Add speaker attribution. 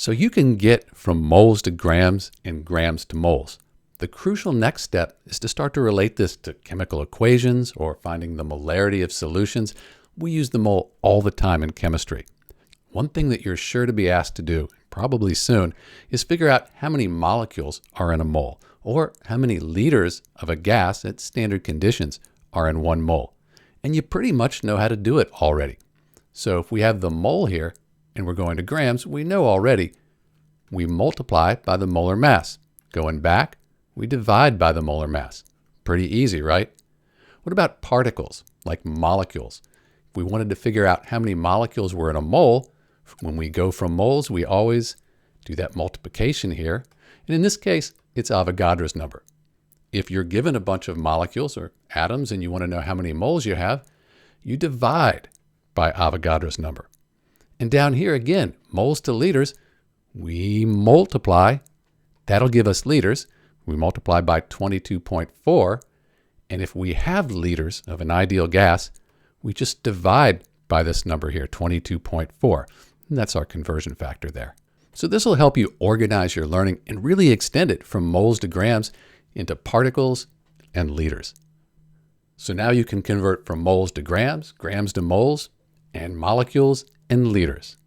Speaker 1: So you can get from moles to grams and grams to moles. The crucial next step is to start to relate this to chemical equations or finding the molarity of solutions. We use the mole all the time in chemistry. One thing that you're sure to be asked to do, probably soon, is figure out how many molecules are in a mole, or how many liters of a gas at standard conditions are in 1 mole. And you pretty much know how to do it already. So if we have the mole here, and we're going to grams, we know already. We multiply by the molar mass. Going back, we divide by the molar mass. Pretty easy, right? What about particles, like molecules? If we wanted to figure out how many molecules were in a mole, when we go from moles, we always do that multiplication here. And in this case, it's Avogadro's number. If you're given a bunch of molecules or atoms and you want to know how many moles you have, you divide by Avogadro's number. And down here again, moles to liters, we multiply. That'll give us liters. We multiply by 22.4. And if we have liters of an ideal gas, we just divide by this number here, 22.4. And that's our conversion factor there. So this will help you organize your learning and really extend it from moles to grams into particles and liters. So now you can convert from moles to grams, grams to moles, and molecules and liters.